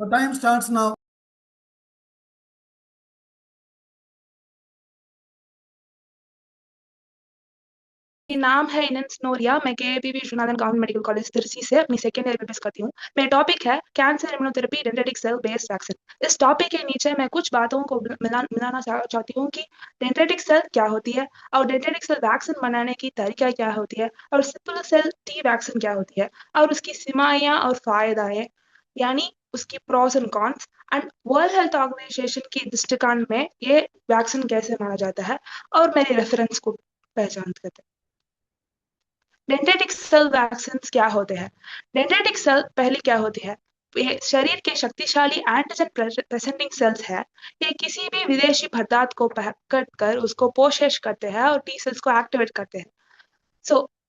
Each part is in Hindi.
The time starts now. नाम है इनन स्नोरिया। मैं केपीवी विश्वनाथन गवर्नमेंट मेडिकल कॉलेज तिरसी से अपनी सेकेंड ईयर एमबीबीएस करती हूँ। मेरा टॉपिक है cancer immunotherapy dendritic cell based vaccine. इस टॉपिक के नीचे मैं कुछ बातों को मिलाना चाहती हूँ कि डेंड्रेटिक सेल क्या होती है और डेंड्रेटिक सेल वैक्सीन बनाने की तरीका क्या होती है और सिंपल सेल टी वैक्सीन क्या होती है और उसकी सीमाएं और फायदाएं, यानी उसकी pros and cons, and world health organization की दृष्टिकोण में ये वैक्सीन कैसे माना जाता है और मेरे रेफरेंस को पहचान करते हैं। डेंड्रेटिक सेल वैक्सीन क्या होते हैं? डेंड्रेटिक सेल पहली क्या होती है? ये शरीर के शक्तिशाली एंटीजन प्रेजेंटिंग सेल्स है। ये किसी भी विदेशी पदार्थ को पकड़ कर उसको पोषेश करते हैं और टी सेल्स को एक्टिवेट करते हैं।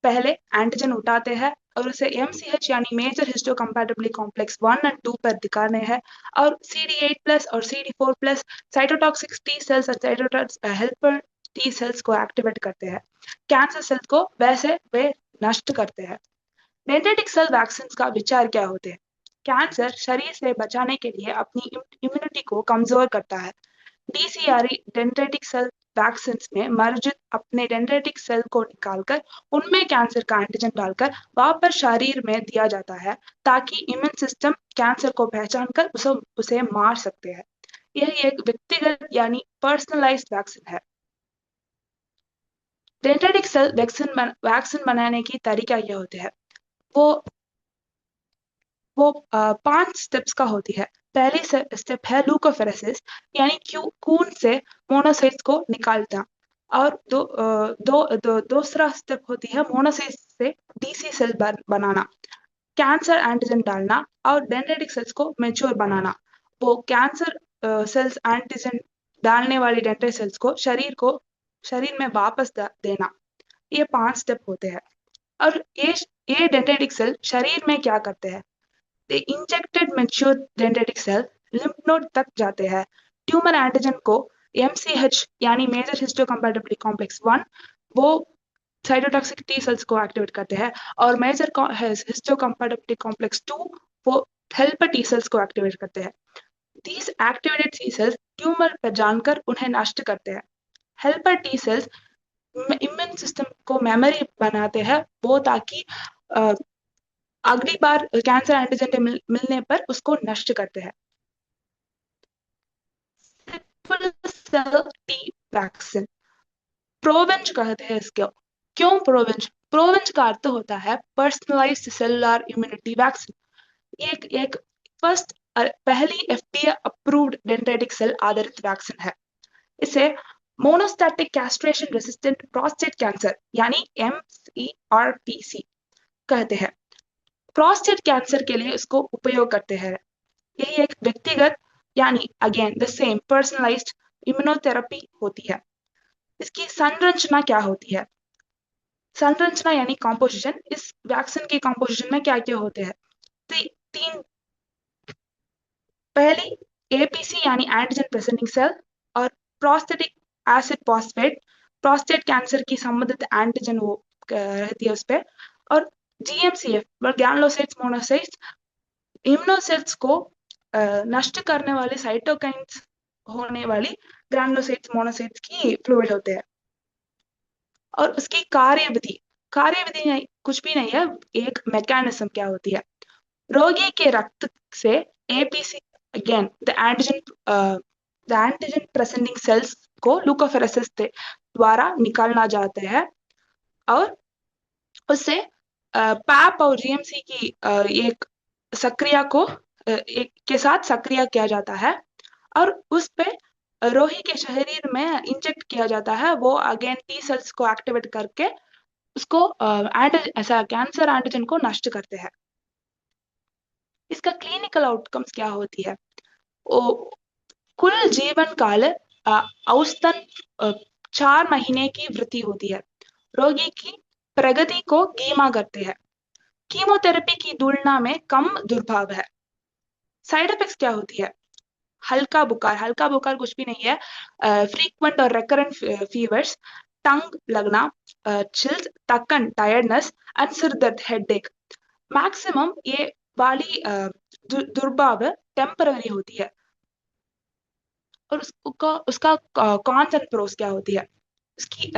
पहले एंटीजन उठाते हैं और उसे MCH यानी मेजर हिस्टोकम्पैटिबिलिटी कॉम्प्लेक्स 1 और 2 पर दिखाने हैं और CD8+ और CD4+ साइटोटॉक्सिक टी सेल्स और साइटोटॉक्सिक हेल्पर टी सेल्स को एक्टिवेट करते हैं। कैंसर सेल्स को वैसे वे नष्ट करते हैं। डेंड्रेटिक सेल वैक्सीन का विचार क्या होते हैं? कैंसर शरीर से बचाने के लिए अपनी इम्यूनिटी को कमजोर करता है। DCRE डेंड्रेटिक सेल वैक्सीन में मर्ज अपने डेंड्रेटिक सेल को निकालकर उनमें कैंसर का एंटीजन डालकर वापस शरीर में दिया जाता है ताकि इम्यून सिस्टम कैंसर को पहचान कर उसे मार सकते हैं। यह एक व्यक्तिगत यानी पर्सनलाइज्ड वैक्सीन है। डेंड्रेटिक सेल वैक्सीन बनाने की तरीका यह होते हैं। वो वो 5 स्टेप्स का होती है। पहली स्टेप है ल्यूकोफोरेसिस, यानी खून से मोनोसाइट्स को निकालना, और दूसरा स्टेप होती है मोनोसाइट्स से DC सेल बनाना, कैंसर एंटीजन डालना और डेंड्रेटिक सेल्स को मैच्योर बनाना। वो कैंसर सेल्स एंटीजन डालने वाली डेंड्रेटिक सेल्स को शरीर में वापस देना। ये 5 स्टेप होते हैं। और ये डेंड्रेटिक सेल शरीर में क्या करते हैं? The injected mature dendritic cell lymph node तक जाते हैं। ट्यूमर एंटीजन को MCH यानी मेजर हिस्टोकम्पैटिबिलिटी कॉम्प्लेक्स 1 वो साइटोटॉक्सिक टी सेल्स को एक्टिवेट करते हैं और मेजर हिस्टोकम्पैटिबिलिटी कॉम्प्लेक्स 2 वो हेल्पर टी सेल्स को एक्टिवेट करते हैं। These activated T cells tumour पर जानकर उन्हें नष्ट करते हैं। Helper T cells immune system को मेमोरी बनाते हैं, वो ताकि अगली बार कैंसर एंटीजन मिलने पर उसको नष्ट करते हैं। सिंपल सेल टी वैक्सीन प्रोवेंज कहते हैं इसको। क्यों प्रोवेंज? प्रोवेंज का अर्थ होता है पर्सनलाइज्ड सेलुलर इम्यूनिटी वैक्सीन। एक फर्स्ट पहली FDA अप्रूव्ड डेंड्रेटिक सेल आधारित वैक्सीन है। इसे मोनोस्टैटिक कैस्ट्रेशन रेसिस्टेंट प्रोस्टेट कैंसर यानी MERPC कहते हैं। प्रोस्टेट कैंसर के लिए इसको उपयोग करते हैं। यही एक व्यक्तिगत यानी again the same personalised immunotherapy होती है। इसकी संरचना क्या होती है? संरचना यानी कॉम्पोजिशन। इस वैक्सीन के कॉम्पोजिशन में क्या क्या होते हैं? तीन। पहली APC यानी एंटीजन प्रेजेंटिंग सेल और prostatic acid phosphate, prostate cancer की संबंधित एंटीजन वो रहती है उस पर, और GMCF ग्रैनुलोसाइट्स मोनोसाइट्स इम्यूनोसेल्स को नष्ट करने वाले साइटोकाइन्स होने वाली ग्रैनुलोसाइट्स मोनोसाइट्स की फ्लूइड होते हैं। और उसकी कार्यविधि कुछ भी नहीं है, एक मैकेनिज्म क्या होती है? रोगी के रक्त से APC again the antigen presenting sales को ल्यूकोफोरेसिस द्वारा निकालना जाते हैं और उससे पैप और GMC की एक सक्रिया को एक के साथ सक्रिय किया जाता है और उस पे रोगी के शरीर में इंजेक्ट किया जाता है। वो अगेन टी सेल्स को एक्टिवेट करके उसको ऐसा कैंसर एंटीजन को नष्ट करते हैं। इसका क्लिनिकल आउटकम्स क्या होती है? कुल जीवन काल औसतन 4 महीने की वृद्धि होती है। रोगी की प्रगति को धीमा करते हैं। कीमोथेरेपी की तुलना में कम दुर्भाव है। साइड इफेक्ट्स क्या होती है? हल्का बुखार कुछ भी नहीं है। फ्रीक्वेंट और रिकरेंट फीवर्स, टंग लगना, चिल्स, थकन टायर्डनेस एंड सिर दर्द हेडेक। मैक्सिमम ये वाली दुर्भाव टेम्पररी होती है, और उसका कॉन्स एंड प्रोस क्या होती है, उसकी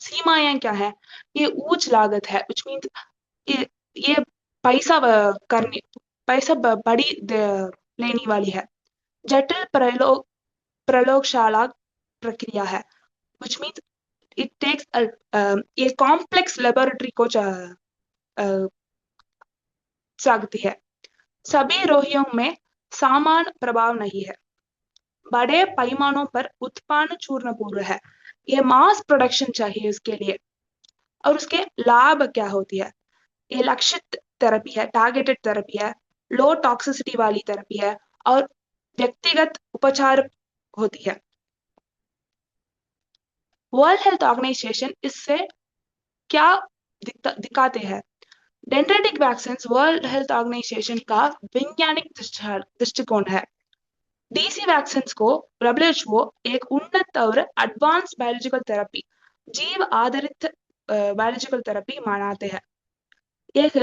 सीमाएं क्या है। ये उच्च लागत है, विच मीन्स ये पैसा करने, पैसा बड़ी लेने वाली है। जटिल प्रयोगशाला प्रक्रिया है, विच मीन्स इट टेक्स ये कॉम्प्लेक्स लेबोरेटरी को चाहती है। सभी रोगियों में समान प्रभाव नहीं है, बड़े पैमानों पर उत्पादन चूर्णपूर्व है, ये मास प्रोडक्शन चाहिए उसके लिए। और उसके लाभ क्या होती है, ये लक्षित थेरेपी है, टारगेटेड थेरेपी है, लो टॉक्सिसिटी वाली थेरेपी है, और व्यक्तिगत उपचार होती है। वर्ल्ड हेल्थ ऑर्गेनाइजेशन इससे क्या दिखाते हैं। Dendritic vaccine world health organization का वैज्ञानिक दृष्टिकोण है। डीसी वैक्सीन को WHO एक उन्नत और एडवांस बायोलॉजिकल थेरेपी, जीव आधारित बायोलॉजिकल थेरेपी मानते हैं। एक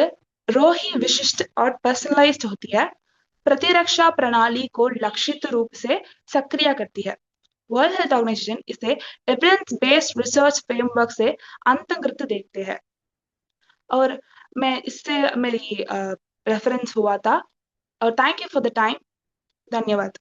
रोही विशिष्ट और पर्सनलाइज्ड होती है, प्रतिरक्षा प्रणाली को लक्षित रूप से सक्रिय करती है। वर्ल्ड हेल्थ ऑर्गेनाइजेशन इसे एविडेंस बेस्ड रिसर्च फ्रेमवर्क से अंतर्गत देखते हैं। और मैं इससे मेरी रेफरेंस हुआ था। और thank you for the time. धन्यवाद।